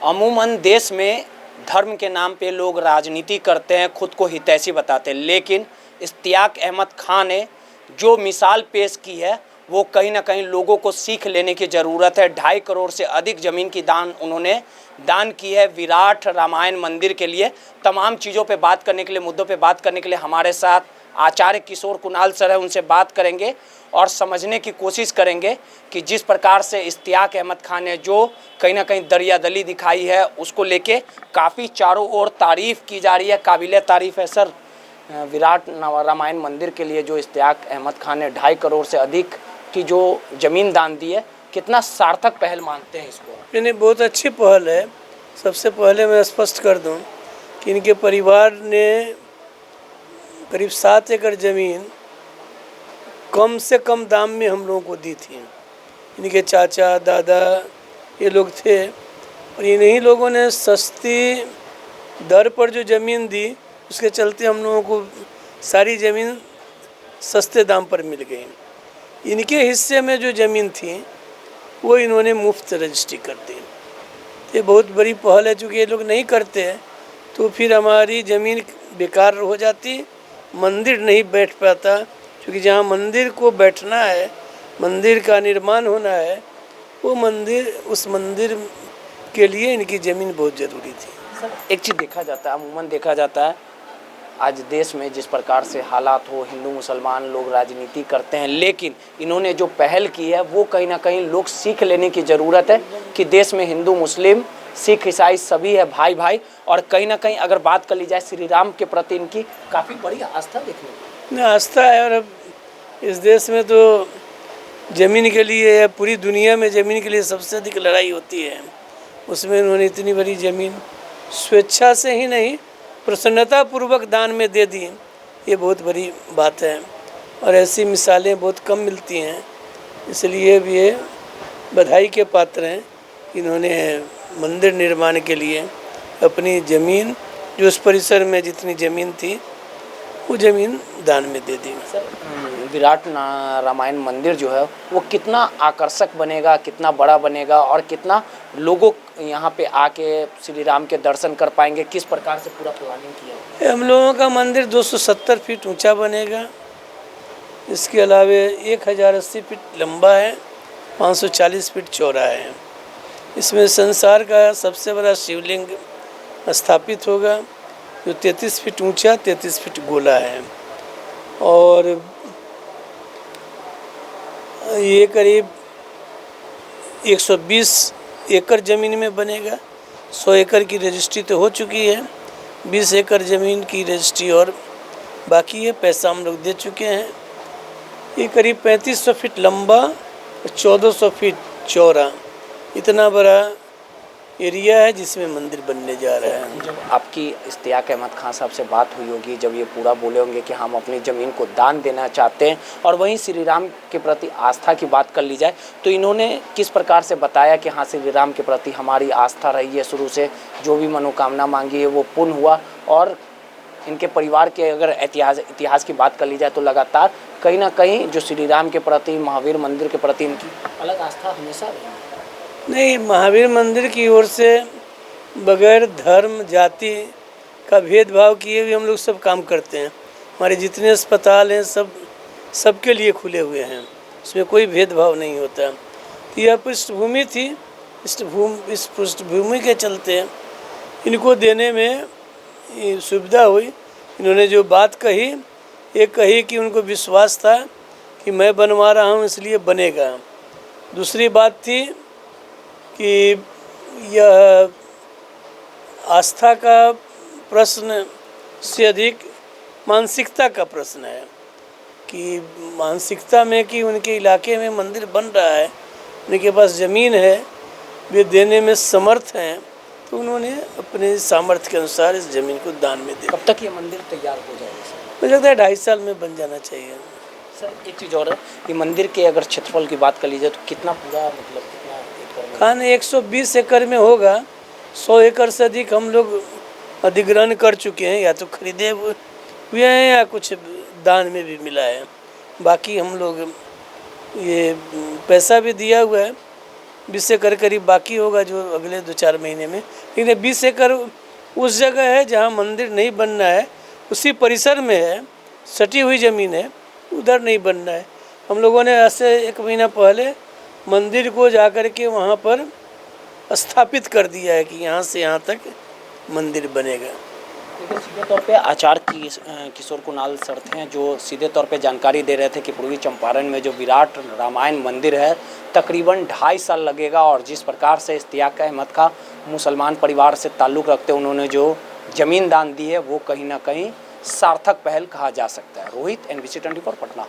अमूमन देश में धर्म के नाम पे लोग राजनीति करते हैं, खुद को हितैषी बताते हैं, लेकिन इश्तियाक अहमद खान ने जो मिसाल पेश की है वो कहीं ना कहीं लोगों को सीख लेने की ज़रूरत है। 2.5 करोड़ से अधिक ज़मीन की उन्होंने दान की है विराट रामायण मंदिर के लिए। तमाम चीज़ों पे बात करने के लिए, मुद्दों पे बात करने के लिए हमारे साथ आचार्य किशोर कुणाल सर है, उनसे बात करेंगे और समझने की कोशिश करेंगे कि जिस प्रकार से इश्तियाक अहमद खान ने जो कहीं ना कहीं दरियादली दिखाई है उसको लेके काफ़ी चारों ओर तारीफ़ की जा रही है, काबिल तारीफ़ है। सर, विराट रामायण मंदिर के लिए जो इश्तियाक अहमद खान ने 2.5 करोड़ से अधिक की जो ज़मीन दान दी है, कितना सार्थक पहल मानते हैं इसको? नहीं, बहुत अच्छी पहल है। सबसे पहले मैं स्पष्ट कर दूं कि इनके परिवार ने करीब 7 एकड़ ज़मीन कम से कम दाम में हम लोगों को दी थी। इनके चाचा दादा ये लोग थे और इन्हीं लोगों ने सस्ती दर पर जो ज़मीन दी, उसके चलते हम लोगों को सारी ज़मीन सस्ते दाम पर मिल गई। इनके हिस्से में जो ज़मीन थी वो इन्होंने मुफ्त रजिस्ट्री कर दी। ये बहुत बड़ी पहल है। चूँकि ये लोग नहीं करते तो फिर हमारी ज़मीन बेकार हो जाती, मंदिर नहीं बैठ पाता। क्योंकि जहाँ मंदिर को बैठना है, मंदिर का निर्माण होना है, वो मंदिर, उस मंदिर के लिए इनकी ज़मीन बहुत ज़रूरी थी। सर, एक चीज़ देखा जाता है, अमूमन देखा जाता है आज देश में जिस प्रकार से हालात हो, हिंदू मुसलमान लोग राजनीति करते हैं, लेकिन इन्होंने जो पहल की है वो कहीं ना कहीं लोग सीख लेने की ज़रूरत है कि देश में हिंदू मुस्लिम सिख ईसाई सभी है, भाई भाई। और कहीं ना कहीं अगर बात कर ली जाए श्री राम के प्रति इनकी काफ़ी बड़ी आस्था देखने को आस्था है। और अब इस देश में तो ज़मीन के लिए, पूरी दुनिया में ज़मीन के लिए सबसे अधिक लड़ाई होती है। उसमें इन्होंने इतनी बड़ी ज़मीन स्वेच्छा से ही नहीं, प्रसन्नता पूर्वक दान में दे दी, ये बहुत बड़ी बात है। और ऐसी मिसालें बहुत कम मिलती हैं, इसलिए भी ये बधाई के पात्र हैं। इन्होंने मंदिर निर्माण के लिए अपनी ज़मीन, जो उस परिसर में जितनी ज़मीन थी वो ज़मीन दान में दे दी। सर, विराट रामायण मंदिर जो है वो कितना आकर्षक बनेगा, कितना बड़ा बनेगा और कितना लोगों यहाँ पे आके श्री राम के दर्शन कर पाएंगे, किस प्रकार से पूरा प्लानिंग किया है? हम लोगों का मंदिर 270 फीट ऊंचा बनेगा। इसके अलावे 1080 फीट लंबा है, 540 फीट चौड़ा है। इसमें संसार का सबसे बड़ा शिवलिंग स्थापित होगा, जो 33 फीट ऊंचा, 33 फीट गोला है। और ये करीब 120 एकड़ ज़मीन में बनेगा। 100 एकड़ की रजिस्ट्री तो हो चुकी है, 20 एकड़ ज़मीन की रजिस्ट्री और बाकी है, पैसा हम लोग दे चुके हैं। ये करीब 3500 फीट लंबा और 1400 फीट चौड़ा, इतना बड़ा एरिया है जिसमें मंदिर बनने जा रहा है। जब आपकी इश्तियाक अहमद खान साहब से बात हुई होगी, जब ये पूरा बोले होंगे कि हम अपनी ज़मीन को दान देना चाहते हैं और वहीं श्री राम के प्रति आस्था की बात कर ली जाए, तो इन्होंने किस प्रकार से बताया कि हाँ, श्री राम के प्रति हमारी आस्था रही है शुरू से, जो भी मनोकामना मांगी है वो पूर्ण हुआ। और इनके परिवार के अगर इतिहास की बात कर ली जाए तो लगातार कहीं ना कहीं जो श्री राम के प्रति, महावीर मंदिर के प्रति इनकी अलग आस्था हमेशा रही। नहीं, महावीर मंदिर की ओर से बगैर धर्म जाति का भेदभाव किए हुए हम लोग सब काम करते हैं। हमारे जितने अस्पताल हैं सबके लिए खुले हुए हैं, उसमें कोई भेदभाव नहीं होता। तो यह पृष्ठभूमि थी, इस पृष्ठभूमि के चलते इनको देने में सुविधा हुई। इन्होंने जो बात कही, ये कही कि उनको विश्वास था कि मैं बनवा रहा हूँ इसलिए बनेगा। दूसरी बात थी कि यह आस्था का प्रश्न से अधिक मानसिकता का प्रश्न है कि मानसिकता में कि उनके इलाके में मंदिर बन रहा है, उनके पास ज़मीन है, वे देने में समर्थ हैं, तो उन्होंने अपने सामर्थ्य के अनुसार इस ज़मीन को दान में दे। कब तक ये मंदिर तैयार हो जाएगा? मुझे लगता है 2.5 साल में बन जाना चाहिए। सर, एक चीज़ और है कि मंदिर के अगर क्षेत्रफल की बात कर लीजिए तो कितना पूरा, मतलब कितना एकड़ में? खान 120 एकड़ में होगा। 100 एकड़ से अधिक हम लोग अधिग्रहण कर चुके हैं, या तो खरीदे हुए हैं या कुछ दान में भी मिला है। बाकी हम लोग ये पैसा भी दिया हुआ है 20 एकड़ करीब बाकी होगा जो अगले 2-4 महीने में। लेकिन 20 एकड़ उस जगह है जहाँ मंदिर नहीं बनना है, उसी परिसर में है, सटी हुई ज़मीन है, उधर नहीं बनना है। हम लोगों ने ऐसे 1 महीना पहले मंदिर को जाकर के वहाँ पर स्थापित कर दिया है कि यहाँ से यहाँ तक मंदिर बनेगा। देखिए, सीधे तौर पे आचार्य किशोर कुणाल सर थे जो सीधे तौर पे जानकारी दे रहे थे कि पूर्वी चंपारण में जो विराट रामायण मंदिर है तकरीबन 2.5 साल लगेगा, और जिस प्रकार से इश्तियाक अहमद का मुसलमान परिवार से ताल्लुक़ रखते उन्होंने जो ज़मीन दान दी है वो कहीं ना कहीं सार्थक पहल कहा जा सकता है। रोहित, NBC 24 पटना।